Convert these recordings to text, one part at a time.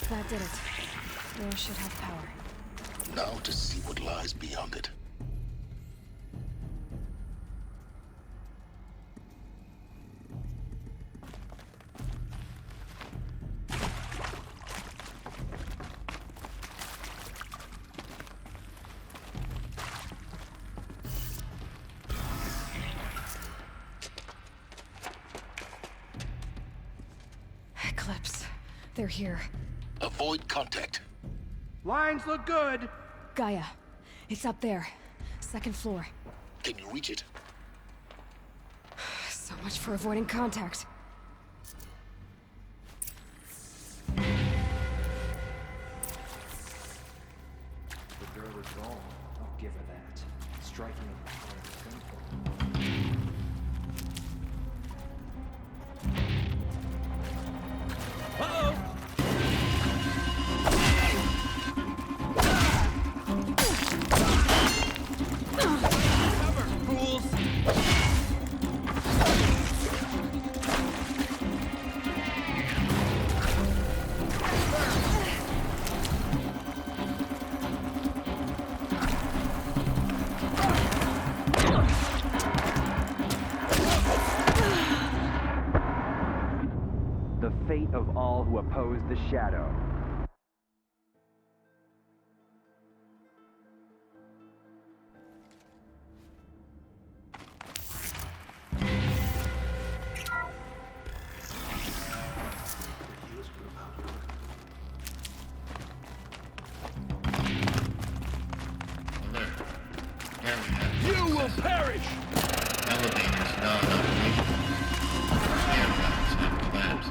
That did it. Door should have power. Now to see what lies beyond it. Eclipse. They're here. Avoid contact. Lines look good. Gaia. It's up there. Second floor. Can you reach it? So much for avoiding contact. The girl is wrong. I'll give her that. Striking at the heart of the gunpoint. The fate of all who oppose the shadow. You will perish! Elevators, no. Labs.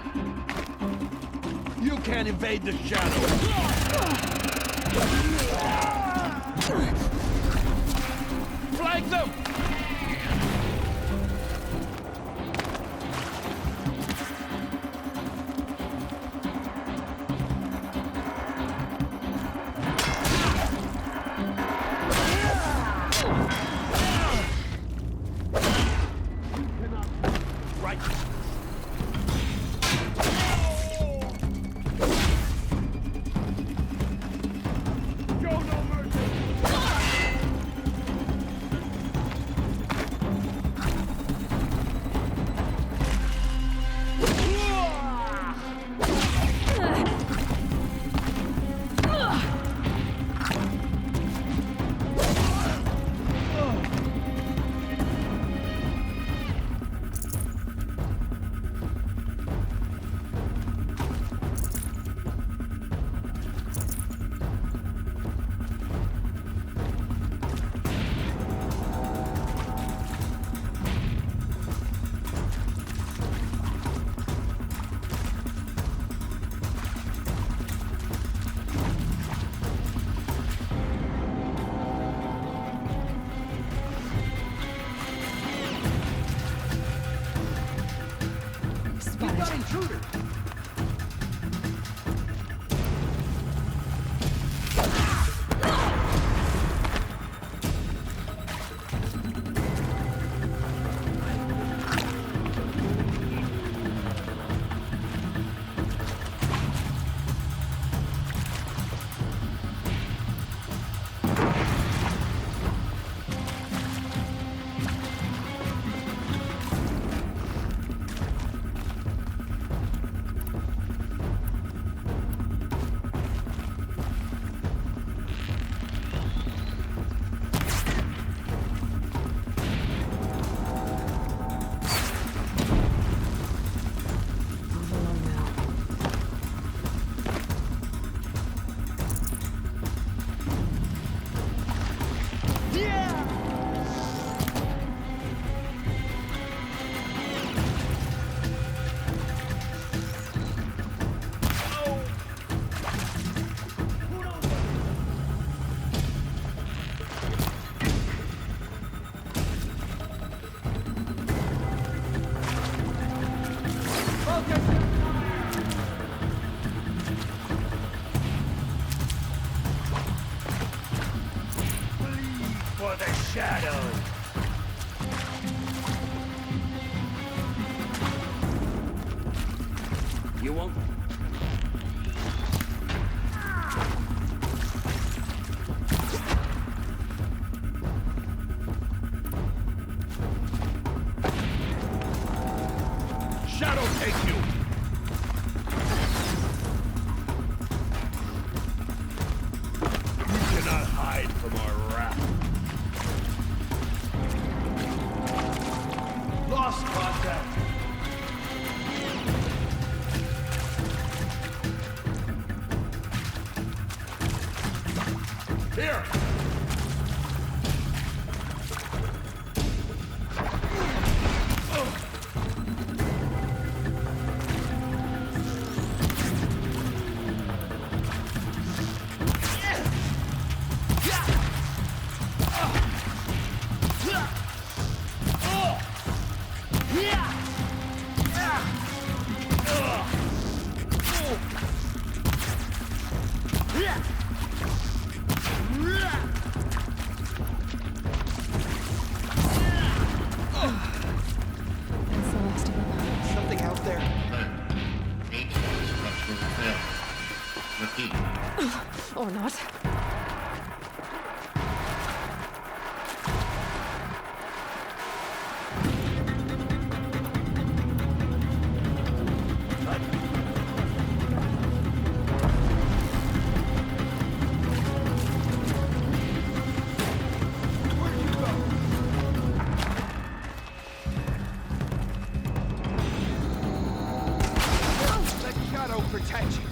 You can't invade the shadow! Flank them! Right. Show no mercy! Got intruder. Move along now. For the shadow! You won't. shadow take you! You cannot hide from our wrath. Lost contact. Here! That's the last of them. Something out there. Alert. Ancient structural failure. Repeat. Or not. Let shadow protect you.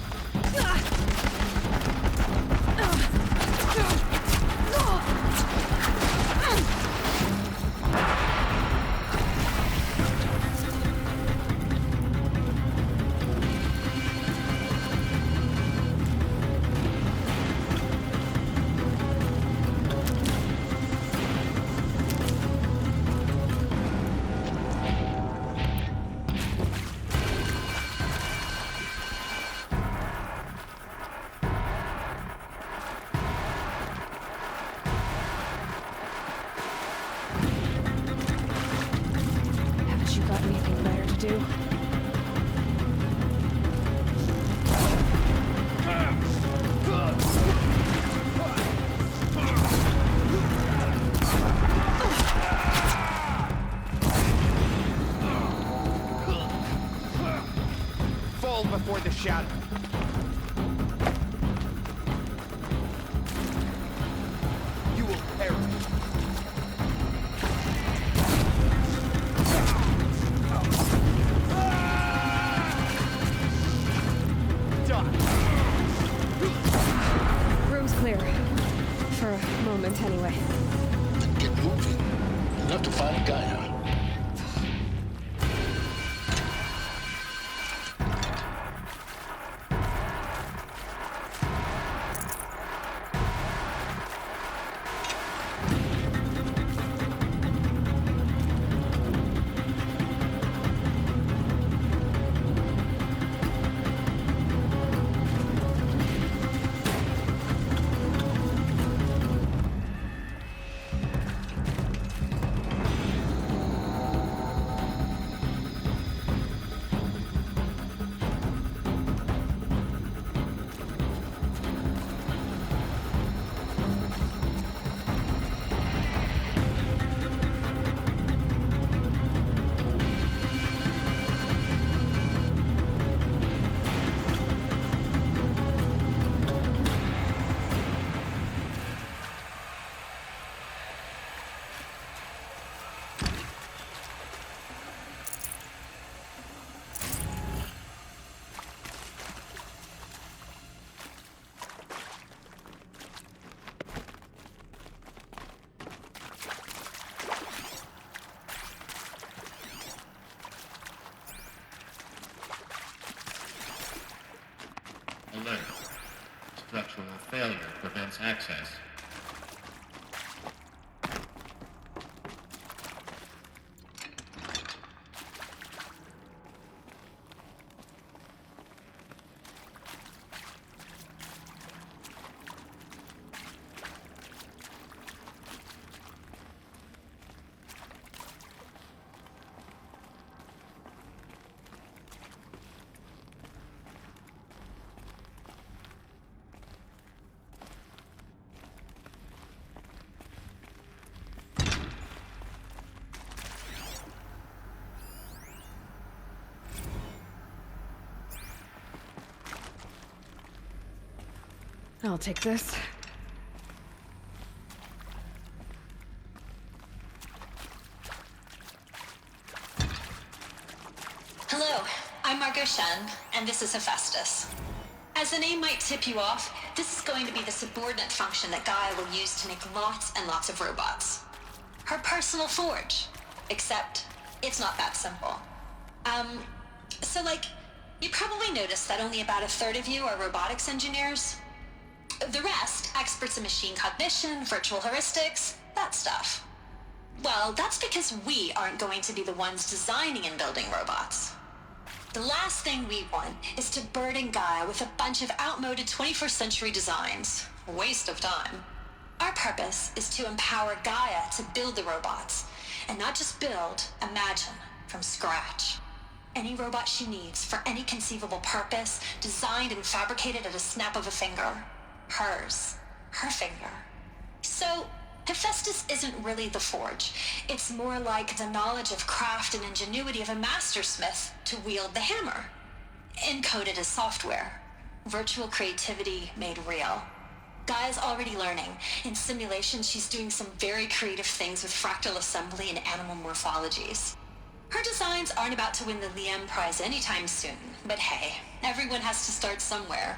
Haven't you got anything better to do? Fall before the shadow. You will perish. Done. Room's clear. For a moment, anyway. Then get moving. We'll have to find Gaia. Alert. Structural failure prevents access. I'll take this. Hello, I'm Margot Shen, and this is Hephaestus. As the name might tip you off, this is going to be the subordinate function that Gaia will use to make lots and lots of robots. Her personal forge. Except, it's not that simple. You probably noticed that only about a third of you are robotics engineers. The rest, experts in machine cognition, virtual heuristics, that stuff. Well, that's because we aren't going to be the ones designing and building robots. The last thing we want is to burden Gaia with a bunch of outmoded 21st century designs. Waste of time. Our purpose is to empower Gaia to build the robots, and not just build, imagine, from scratch. Any robot she needs for any conceivable purpose, designed and fabricated at a snap of a finger. Hers. Her finger. So, Hephaestus isn't really the forge. It's more like the knowledge of craft and ingenuity of a mastersmith to wield the hammer. Encoded as software. Virtual creativity made real. Gaia's already learning. In simulation, she's doing some very creative things with fractal assembly and animal morphologies. Her designs aren't about to win the Liam Prize anytime soon, but hey, everyone has to start somewhere.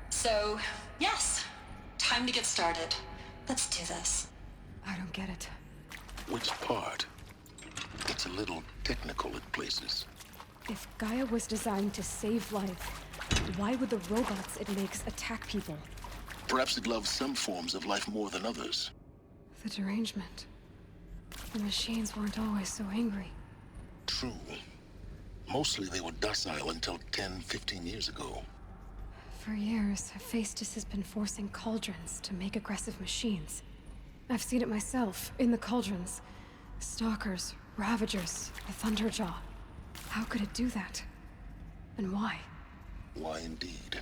So, yes, time to get started. Let's do this. I don't get it. Which part? It's a little technical at places. If Gaia was designed to save life, why would the robots it makes attack people? Perhaps it loves some forms of life more than others. The derangement. The machines weren't always so angry. True. Mostly they were docile until 10, 15 years ago. For years, Hephaestus has been forcing cauldrons to make aggressive machines. I've seen it myself, in the cauldrons. Stalkers, Ravagers, the Thunderjaw. How could it do that? And why? Why indeed?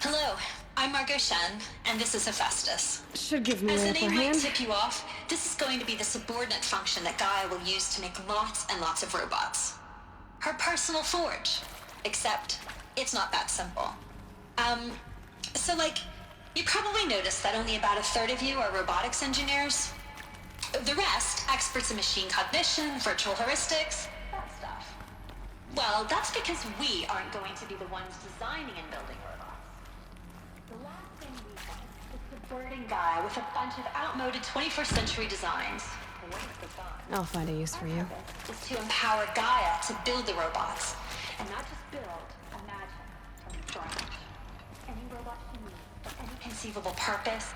Hello, I'm Margot Shen, and this is Hephaestus. Should give me As an the upper name might hand. tip you off, this is going to be the subordinate function that Gaia will use to make lots and lots of robots. Her personal forge. Except, it's not that simple. You probably noticed that only about a third of you are robotics engineers. The rest, experts in machine cognition, virtual heuristics, that stuff. Well, that's because we aren't going to be the ones designing and building robots. The last thing we want is to burden Gaia with a bunch of outmoded 21st century designs. A waste of time. I'll find a use for you. Is to empower Gaia to build the robots, and not just build, imagine, from scratch. Any robot she needs for any conceivable purpose.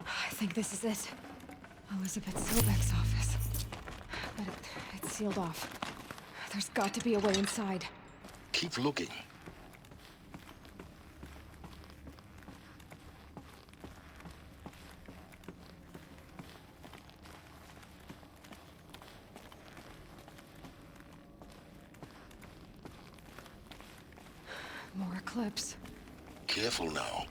I think this is it. Elizabeth Silbeck's office. But it's sealed off. There's got to be a way inside. Keep looking. More Eclipse. Careful now.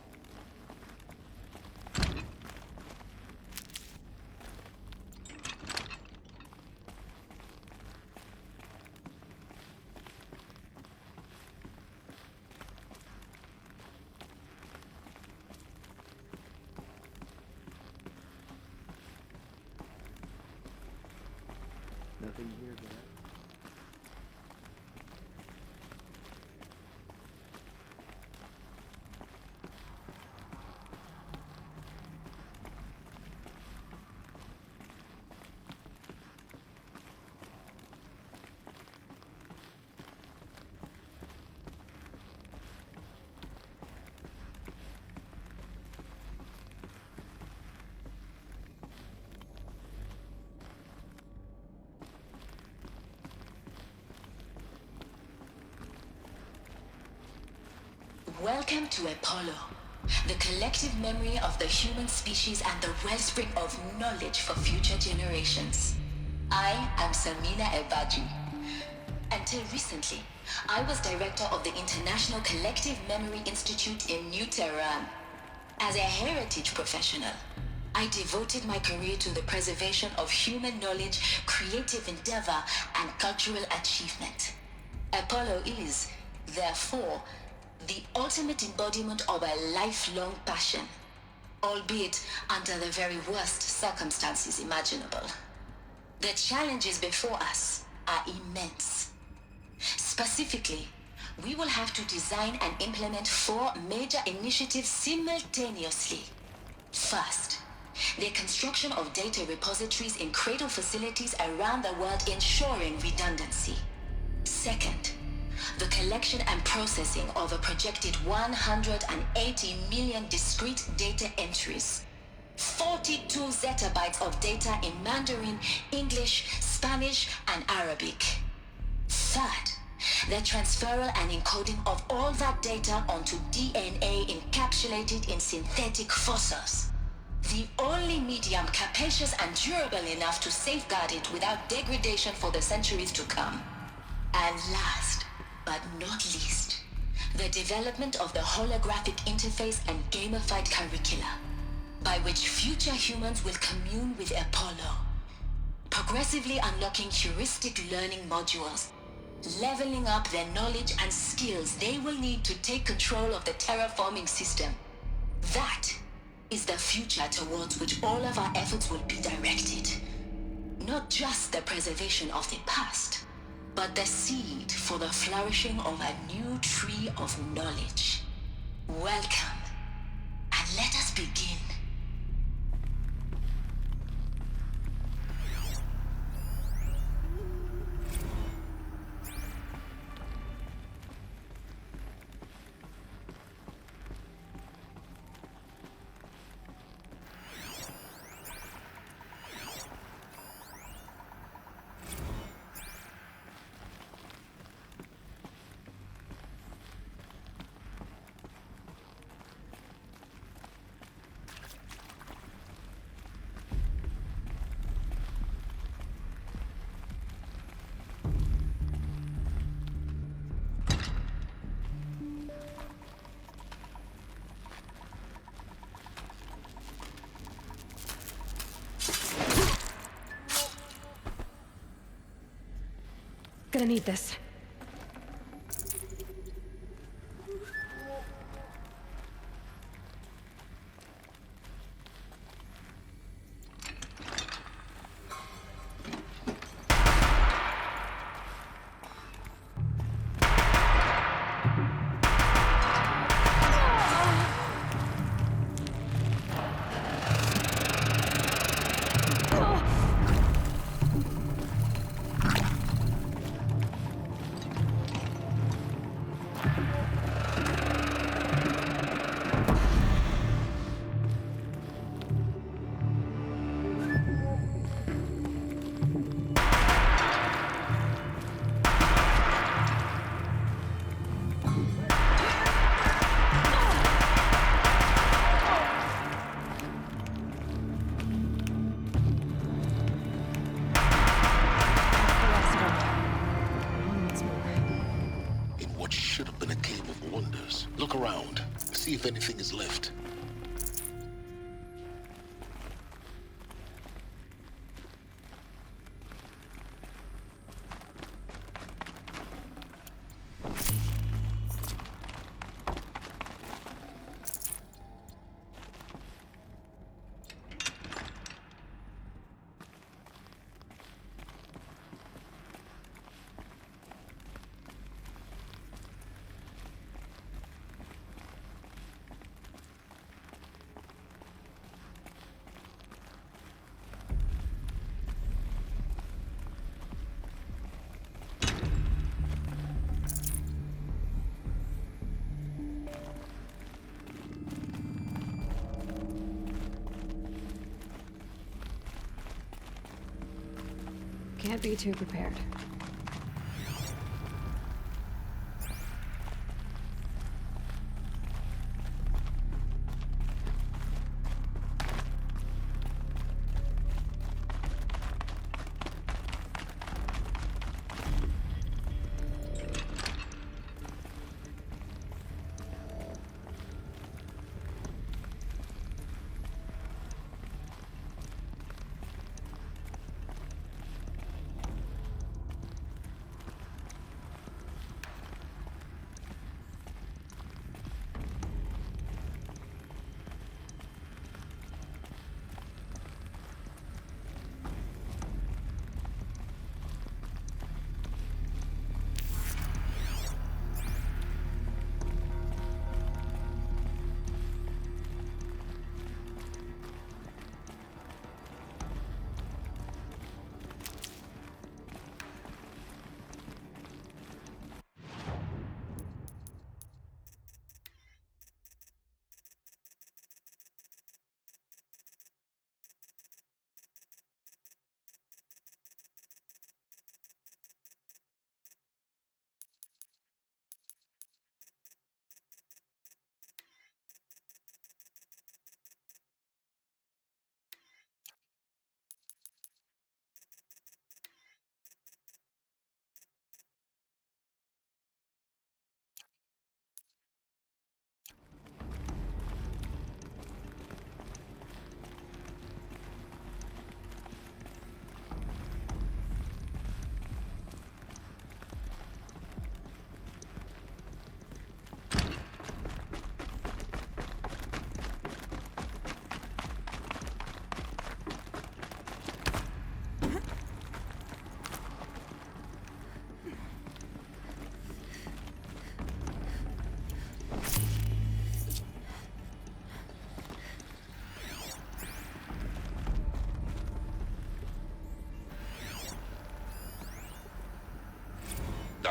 Nothing here, Dad. Welcome to Apollo, the collective memory of the human species and the wellspring of knowledge for future generations. I am Samina Ebaji. Until recently, I was director of the International Collective Memory Institute in New Tehran. As a heritage professional, I devoted my career to the preservation of human knowledge, creative endeavor, and cultural achievement. Apollo is, therefore, the ultimate embodiment of a lifelong passion, albeit under the very worst circumstances imaginable. The challenges before us are immense. Specifically, we will have to design and implement 4 major initiatives simultaneously. First, the construction of data repositories in cradle facilities around the world ensuring redundancy. Second, the collection and processing of a projected 180 million discrete data entries. 42 zettabytes of data in Mandarin, English, Spanish, and Arabic. Third, the transferal and encoding of all that data onto DNA encapsulated in synthetic fossils. The only medium capacious and durable enough to safeguard it without degradation for the centuries to come. And last, but not least, the development of the holographic interface and gamified curricula, by which future humans will commune with Apollo, progressively unlocking heuristic learning modules, leveling up their knowledge and skills they will need to take control of the terraforming system. That is the future towards which all of our efforts will be directed. Not just the preservation of the past, but the seed for the flourishing of a new tree of knowledge. Welcome, and let us begin. Gonna need this. Look around. See if anything is left. Can't be too prepared.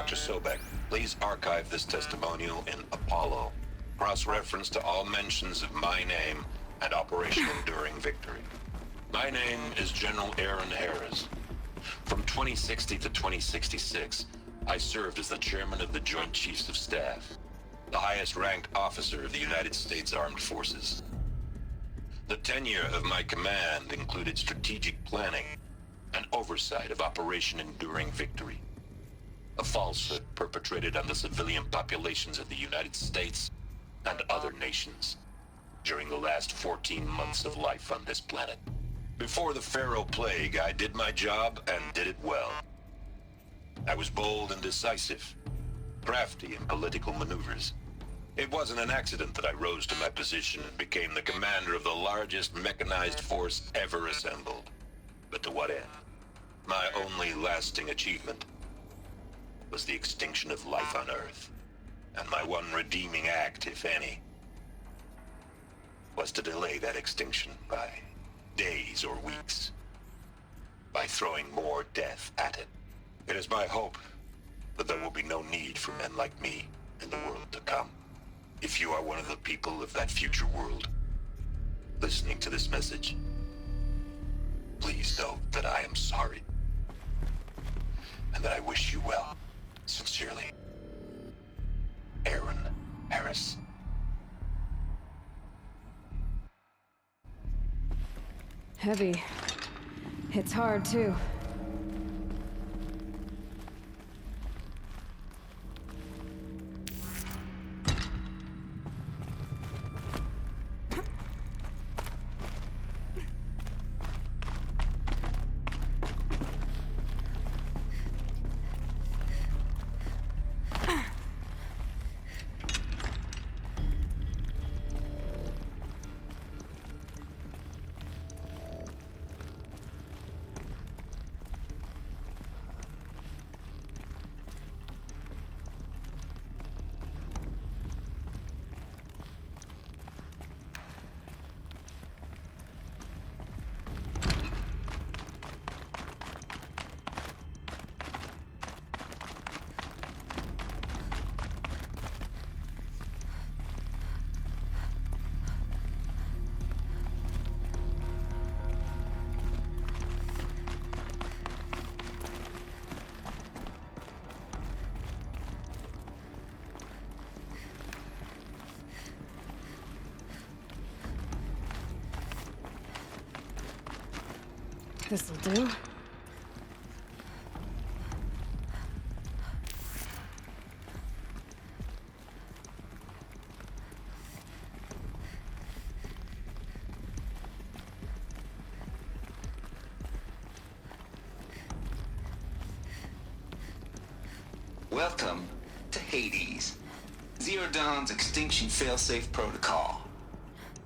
Dr. Sobek, please archive this testimonial in Apollo. Cross-reference to all mentions of my name and Operation Enduring Victory. My name is General Aaron Harris. From 2060 to 2066, I served as the chairman of the Joint Chiefs of Staff, the highest-ranked officer of the United States Armed Forces. The tenure of my command included strategic planning and oversight of Operation Enduring Victory, a falsehood perpetrated on the civilian populations of the United States and other nations during the last 14 months of life on this planet. Before the Pharaoh Plague, I did my job and did it well. I was bold and decisive, crafty in political maneuvers. It wasn't an accident that I rose to my position and became the commander of the largest mechanized force ever assembled. But to what end? My only lasting achievement was the extinction of life on Earth. And my one redeeming act, if any, was to delay that extinction by days or weeks, by throwing more death at it. It is my hope that there will be no need for men like me in the world to come. If you are one of the people of that future world listening to this message, please know that I am sorry and that I wish you well. Sincerely, Aaron Harris. Heavy. It's hard, too. This'll do. Welcome to Hades, Zero Dawn's extinction failsafe protocol,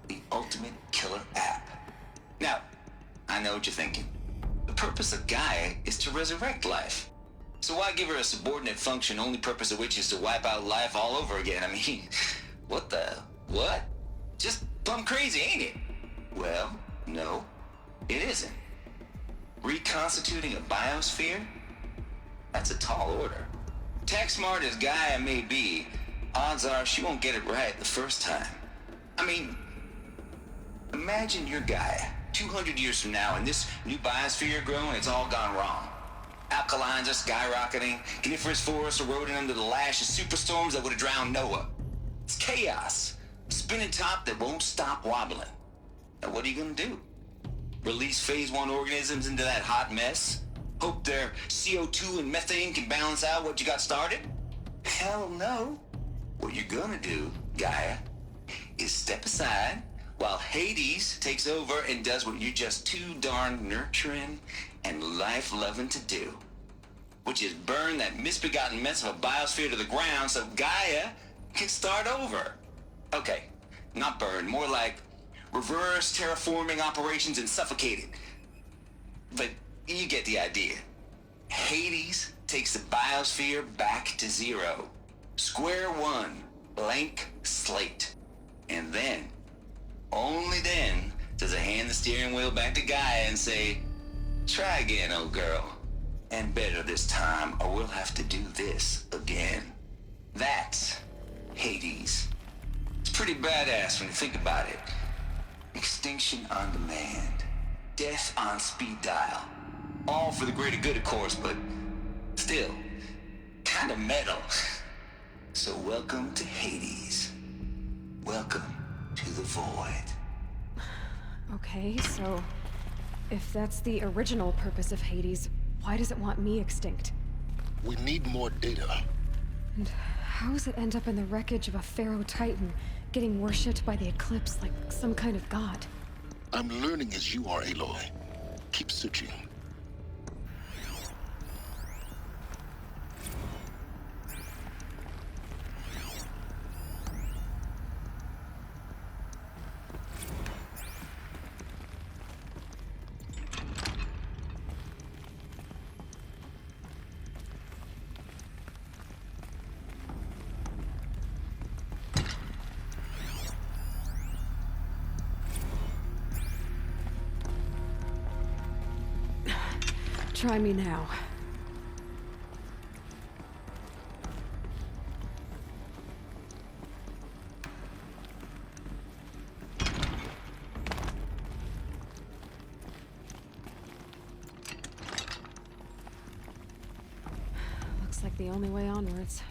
the ultimate killer app. Now, I know what you're thinking. The purpose of Gaia is to resurrect life. So why give her a subordinate function, only purpose of which is to wipe out life all over again? I mean, what? Just plumb crazy, ain't it? Well, no, it isn't. Reconstituting a biosphere? That's a tall order. Tech smart as Gaia may be, odds are she won't get it right the first time. I mean, imagine you're Gaia. 200 years from now, and this new biosphere you're growing, it's all gone wrong. Alkalines are skyrocketing, coniferous forests eroding under the lash of superstorms that would have drowned Noah. It's chaos. A spinning top that won't stop wobbling. Now what are you gonna do? Release phase 1 organisms into that hot mess? Hope their CO2 and methane can balance out what you got started? Hell no. What you're gonna do, Gaia, is step aside while Hades takes over and does what you're just too darn nurturing and life-loving to do, which is burn that misbegotten mess of a biosphere to the ground so Gaia can start over. Okay, not burn, more like reverse terraforming operations and suffocate it. But you get the idea. Hades takes the biosphere back to zero. Square one, blank slate. And then, only then, does it hand the steering wheel back to Gaia and say, try again, old girl. And better this time, or we'll have to do this again. That's Hades. It's pretty badass when you think about it. Extinction on demand. Death on speed dial. All for the greater good, of course, but still, kinda metal. So welcome to Hades. Welcome to the Void. Okay, so if that's the original purpose of Hades, why does it want me extinct? We need more data. And how does it end up in the wreckage of a Pharaoh Titan, getting worshipped by the Eclipse like some kind of god? I'm learning as you are, Aloy. Keep searching. Try me now. Looks like the only way onwards.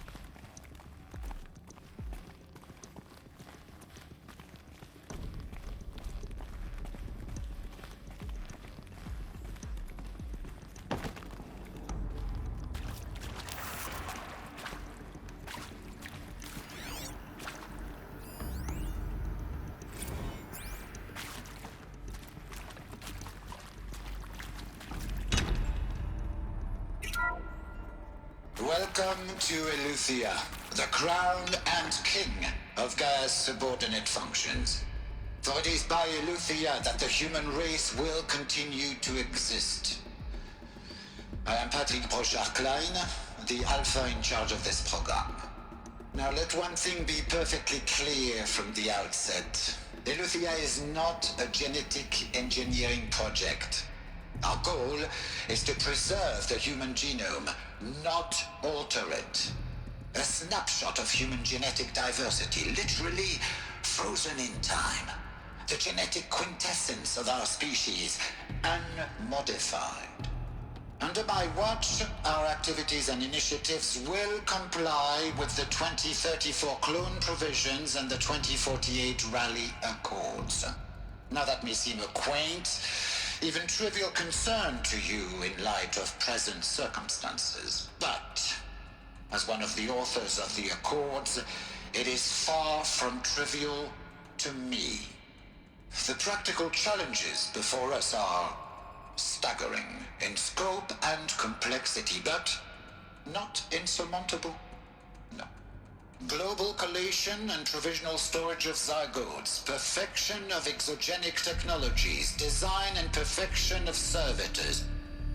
Welcome to Eleuthia, the crown and king of Gaia's subordinate functions. For it is by Eleuthia that the human race will continue to exist. I am Patrick Brochard-Klein, the Alpha in charge of this program. Now let one thing be perfectly clear from the outset. Eleuthia is not a genetic engineering project. Our goal is to preserve the human genome, not alter it. A snapshot of human genetic diversity, literally frozen in time. The genetic quintessence of our species, unmodified. Under my watch, our activities and initiatives will comply with the 2034 clone provisions and the 2048 Raleigh Accords. Now that may seem a quaint, even trivial concern to you in light of present circumstances. But, as one of the authors of the Accords, it is far from trivial to me. The practical challenges before us are staggering in scope and complexity, but not insurmountable. No. Global collation and provisional storage of zygotes, perfection of exogenic technologies, design and perfection of servitors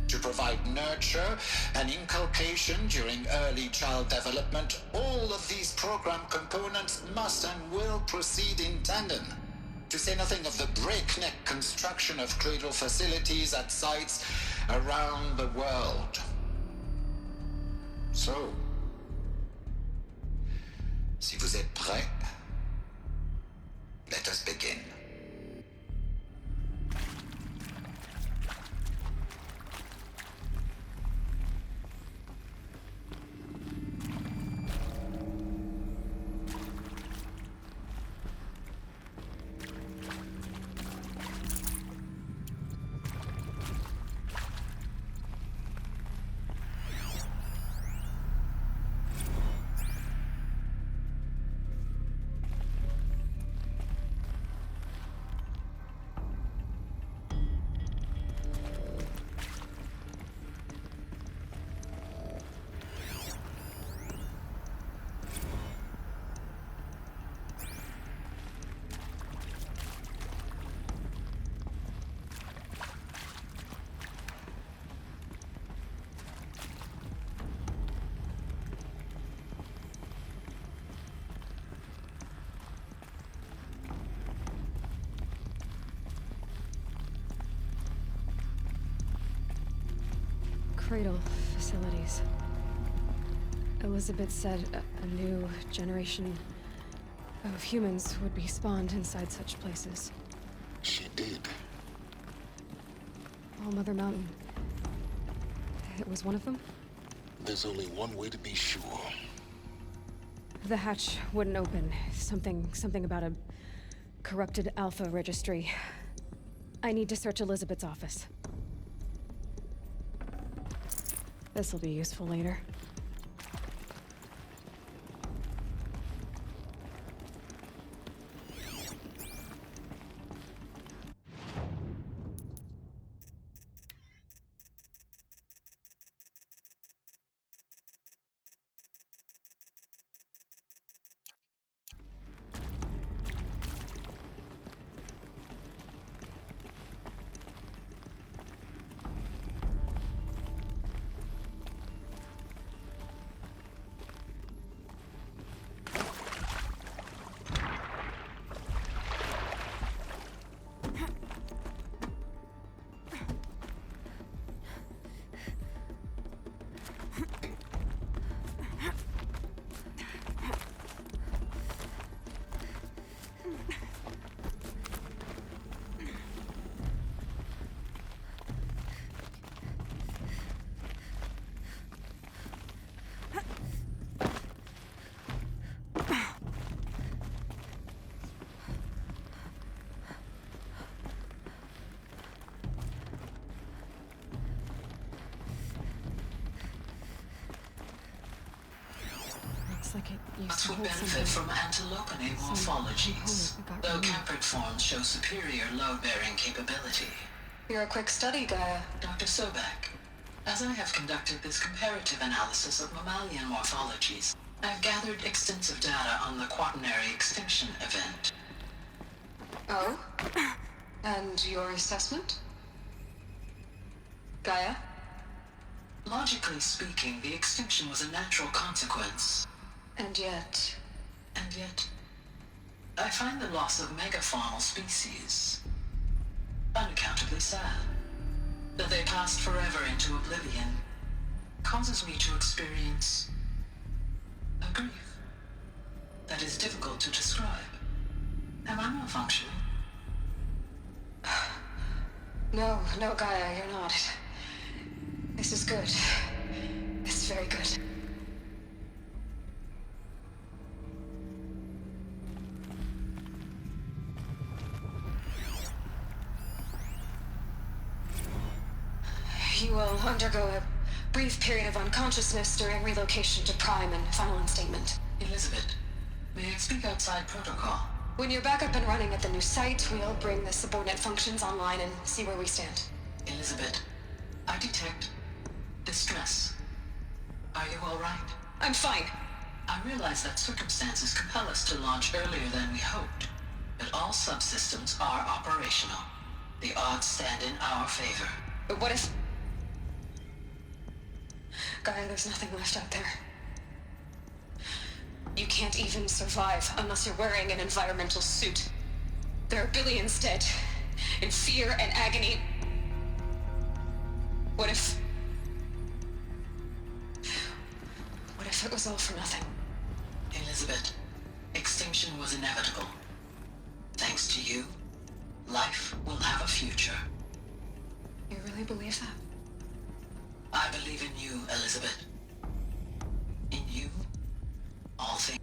to provide nurture and inculcation during early child development. All of these program components must and will proceed in tandem, to say nothing of the breakneck construction of cradle facilities at sites around the world. So, si vous êtes prêts, let us begin. Cradle facilities. Elizabeth said a new generation of humans would be spawned inside such places. She did. All Mother Mountain. It was one of them? There's only one way to be sure. The hatch wouldn't open. Something about a corrupted Alpha registry. I need to search Elizabeth's office. This'll be useful later. Like it used Nuts to would hold benefit something. from antilopenate morphologies, though Camprid forms show superior load-bearing capability. You're a quick study, Gaia. Dr. Sobek, as I have conducted this comparative analysis of mammalian morphologies, I've gathered extensive data on the quaternary extinction event. Oh? And your assessment? Gaia? Logically speaking, the extinction was a natural consequence. And yet, I find the loss of megafaunal species unaccountably sad. That they passed forever into oblivion causes me to experience a grief that is difficult to describe. Am I malfunctioning? No, Gaia, you're not. This is good. It's very good. You will undergo a brief period of unconsciousness during relocation to Prime and final instatement. Elizabeth, may I speak outside protocol? When you're back up and running at the new site, we'll bring the subordinate functions online and see where we stand. Elizabeth, I detect distress. Are you all right? I'm fine. I realize that circumstances compel us to launch earlier than we hoped, but all subsystems are operational. The odds stand in our favor. But what if... Gaia, there's nothing left out there. You can't even survive unless you're wearing an environmental suit. There are billions dead, in fear and agony. What if it was all for nothing? Elizabeth, extinction was inevitable. Thanks to you, life will have a future. You really believe that? I believe in you, Elizabeth. In you, all things.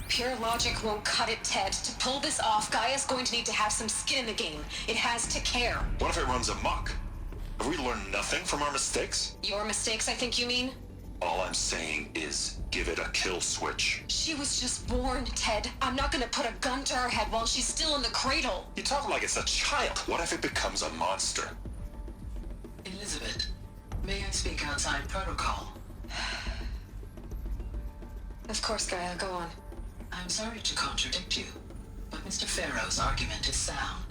Pure logic won't cut it, Ted. To pull this off, Gaia's going to need to have some skin in the game. It has to care. What if it runs amok? Have we learned nothing from our mistakes? Your mistakes, I think you mean? All I'm saying is, give it a kill switch. She was just born, Ted. I'm not gonna put a gun to her head while she's still in the cradle. You talk like it's a child. What if it becomes a monster? Elizabeth, may I speak outside protocol? Of course, Gaia, go on. I'm sorry to contradict you, but Mr. Farrow's argument is sound.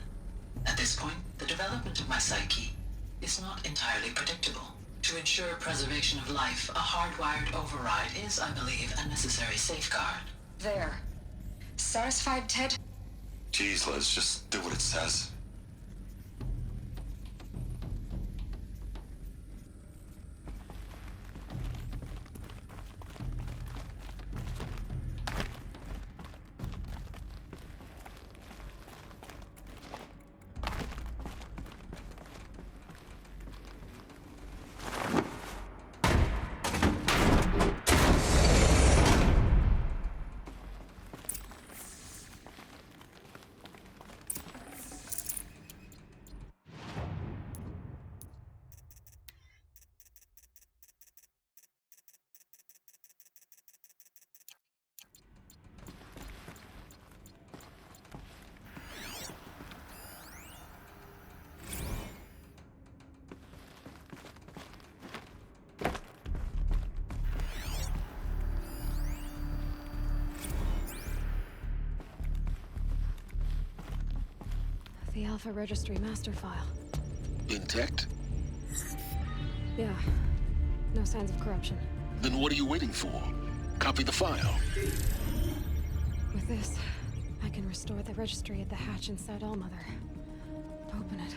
At this point, the development of my psyche is not entirely predictable. To ensure preservation of life, a hardwired override is, I believe, a necessary safeguard. There. Satisfied, Ted? Jeez, Liz, just do what it says. The Alpha Registry master file. Intact? Yeah. No signs of corruption. Then what are you waiting for? Copy the file. With this, I can restore the registry at the hatch inside Allmother. Open it.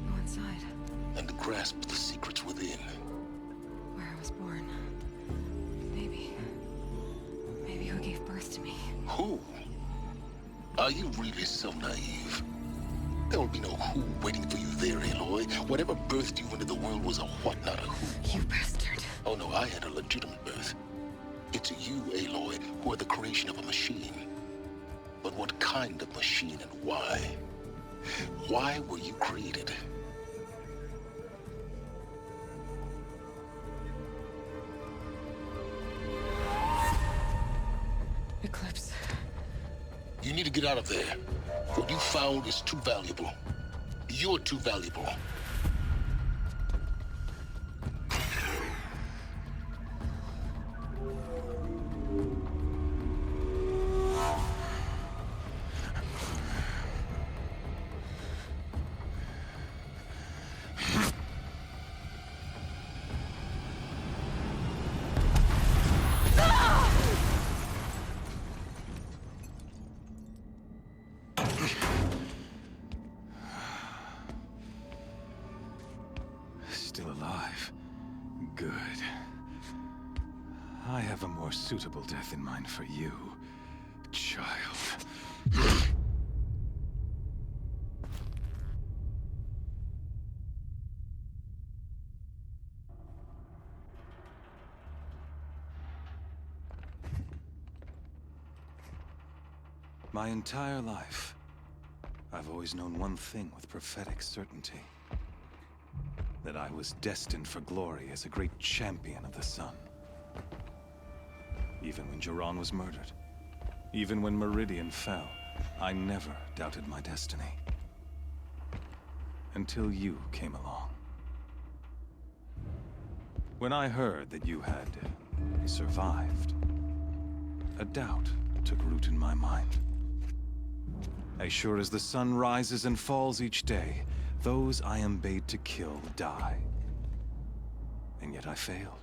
Go inside. And grasp the secrets within. Where I was born. Maybe who gave birth to me. Who? Are you really so naive? There will be no who waiting for you there, Aloy. Whatever birthed you into the world was a what, not a who. You bastard. Oh no, I had a legitimate birth. It's you, Aloy, who are the creation of a machine. But what kind of machine and why? Why were you created? Eclipse. You need to get out of there. What you found is too valuable. You're too valuable. Still alive. Good. I have a more suitable death in mind for you, child. My entire life, I've always known one thing with prophetic certainty. That I was destined for glory as a great champion of the sun. Even when Jiran was murdered, even when Meridian fell, I never doubted my destiny. Until you came along. When I heard that you had survived, a doubt took root in my mind. As sure as the sun rises and falls each day, those I am bade to kill die. And yet I failed.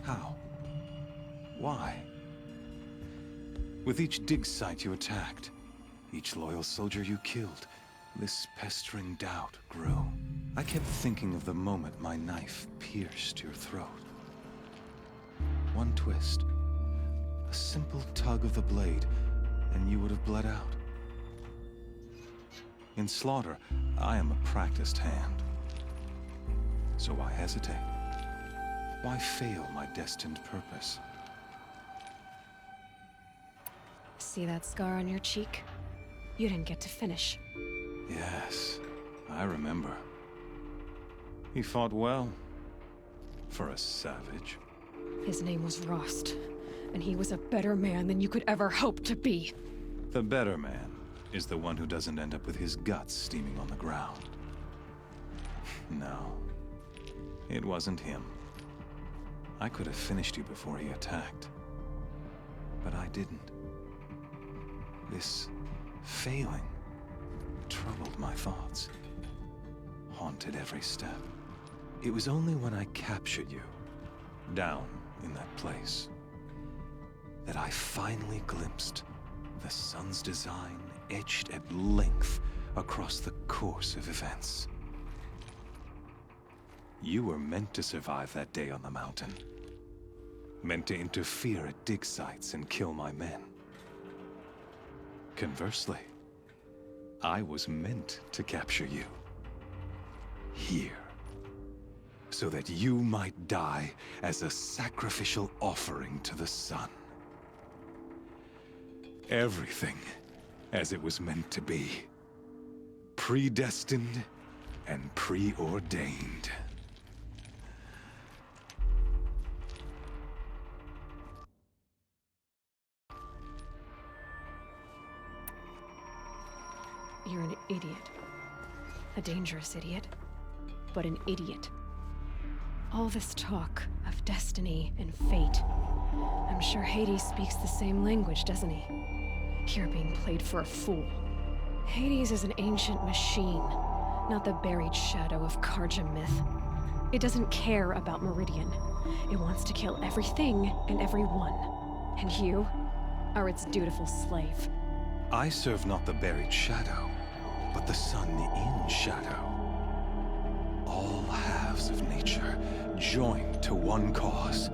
How? Why? With each dig site you attacked, each loyal soldier you killed, this pestering doubt grew. I kept thinking of the moment my knife pierced your throat. One twist, a simple tug of the blade, and you would have bled out. In slaughter, I am a practiced hand. So why hesitate? Why fail my destined purpose? See that scar on your cheek? You didn't get to finish. Yes, I remember. He fought well. For a savage. His name was Rost, and he was a better man than you could ever hope to be. The better man is the one who doesn't end up with his guts steaming on the ground. No, it wasn't him. I could have finished you before he attacked. But I didn't. This failing, troubled my thoughts, haunted every step. It was only when I captured you, down in that place, that I finally glimpsed the sun's design etched at length across the course of events. You were meant to survive that day on the mountain. Meant to interfere at dig sites and kill my men. Conversely, I was meant to capture you. Here. So that you might die as a sacrificial offering to the sun. Everything as it was meant to be. Predestined and preordained. You're an idiot. A dangerous idiot, but an idiot. All this talk of destiny and fate. I'm sure Hades speaks the same language, doesn't he? You're being played for a fool. Hades is an ancient machine, not the buried shadow of Carja myth. It doesn't care about Meridian. It wants to kill everything and everyone. And you are its dutiful slave. I serve not the buried shadow, but the sun in shadow. All halves of nature joined to one cause.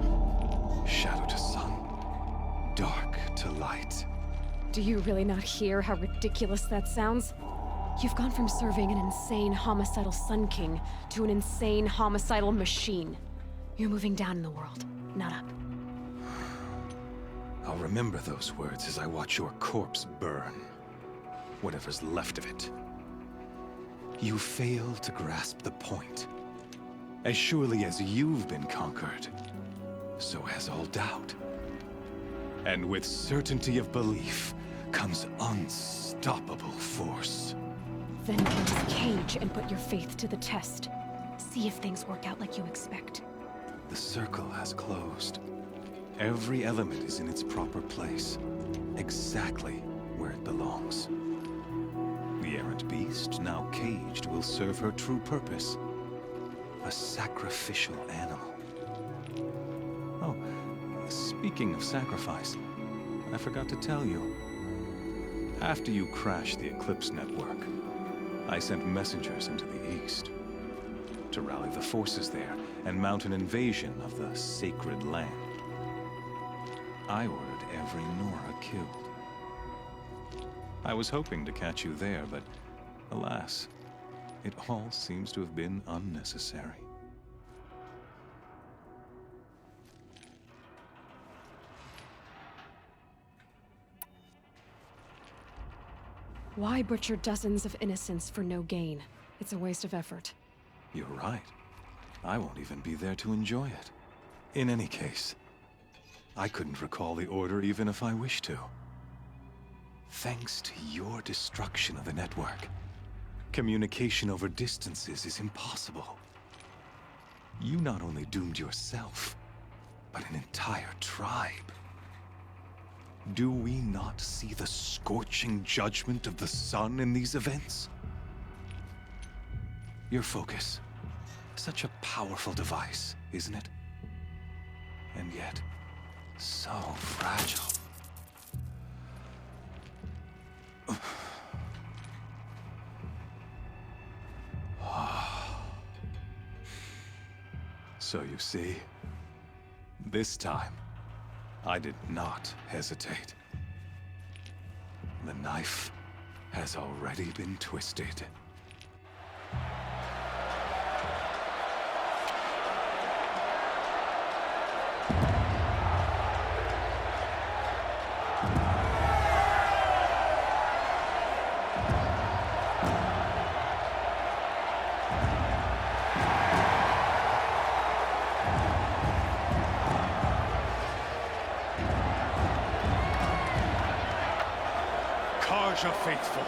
Shadow to sun, dark to light. Do you really not hear how ridiculous that sounds? You've gone from serving an insane homicidal Sun King to an insane homicidal machine. You're moving down in the world, not up. I'll remember those words as I watch your corpse burn. Whatever's left of it. You fail to grasp the point. As surely as you've been conquered, so has all doubt. And with certainty of belief comes unstoppable force. Then get this cage and put your faith to the test. See if things work out like you expect. The circle has closed. Every element is in its proper place, exactly where it belongs. The errant beast, now caged, will serve her true purpose. A sacrificial animal. Oh, speaking of sacrifice, I forgot to tell you. After you crashed the Eclipse network, I sent messengers into the east to rally the forces there and mount an invasion of the sacred land. I ordered every Nora killed. I was hoping to catch you there, but alas, it all seems to have been unnecessary. Why butcher dozens of innocents for no gain? It's a waste of effort. You're right. I won't even be there to enjoy it. In any case, I couldn't recall the order even if I wished to. Thanks to your destruction of the network, communication over distances is impossible. You not only doomed yourself, but an entire tribe. Do we not see the scorching judgment of the sun in these events? Your focus. Such a powerful device, isn't it? And yet, so fragile. So you see, this time, I did not hesitate. The knife has already been twisted. Carja faithful,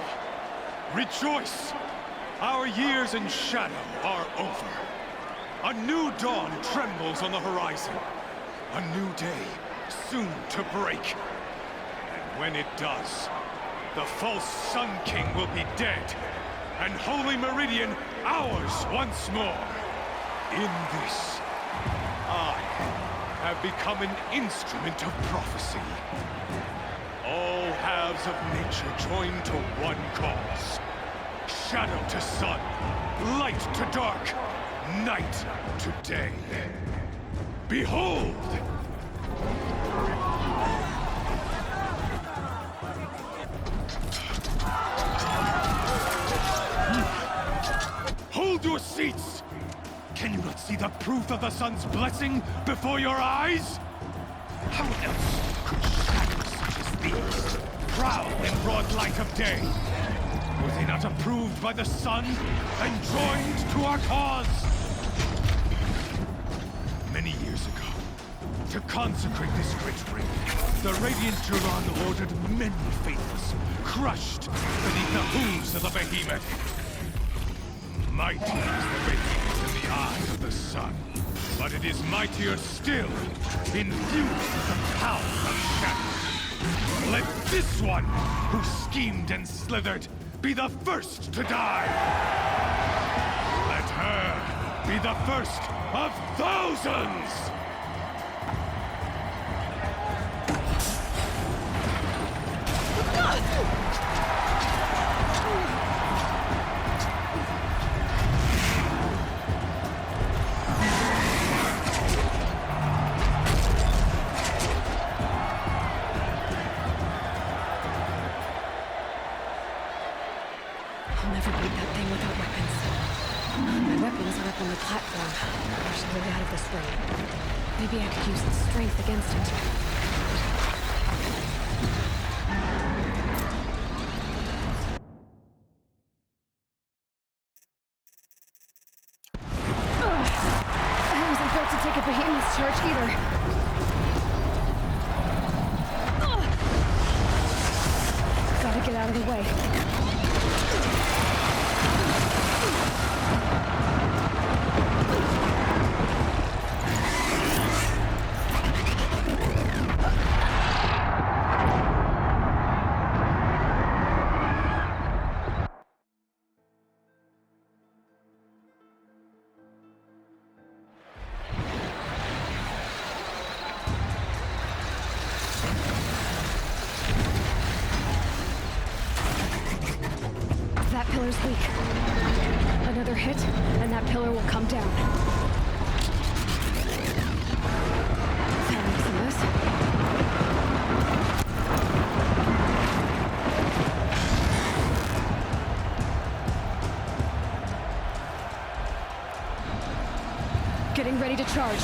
rejoice! Our years in shadow are over. A new dawn trembles on the horizon. A new day soon to break. And when it does, the false Sun King will be dead, and Holy Meridian ours once more. In this, I have become an instrument of prophecy. All halves of nature join to one cause. Shadow to sun, light to dark, night to day. Behold! Hold your seats! Can you not see the proof of the sun's blessing before your eyes? How else could shadows such as these prowl in broad light of day? Were they not approved by the sun and joined to our cause? Many years ago, to consecrate this great ring, the Radiant Turan ordered many faithless, crushed beneath the hooves of the behemoth. Mighty is the behemoth in the eye of the sun, but it is mightier still, infused with the power of shadow. Let this one, who schemed and slithered, be the first to die! Let her be the first of thousands! I'll never beat that thing without weapons. My weapons are up on the platform. I should get out of this ring. Maybe I could use its strength against it. I wasn't built to take a behemoth's charge either. Gotta get out of the way. That pillar's weak. Another hit, and that pillar will come down. That makes a mess. Getting ready to charge.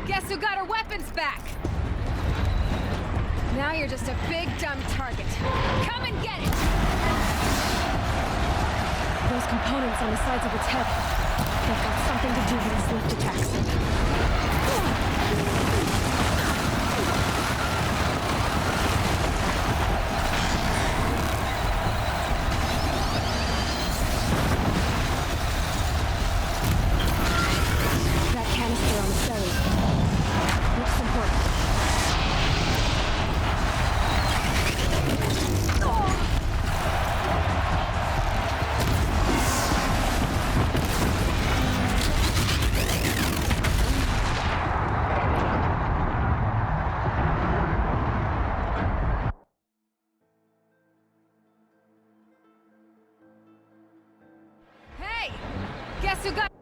Guess who got her weapons back? Now you're just a big, dumb target. Come and get it! Those components on the sides of its head, they've got something to do with its lift attacks. That canister on the belly looks important. Hey! Guess who got...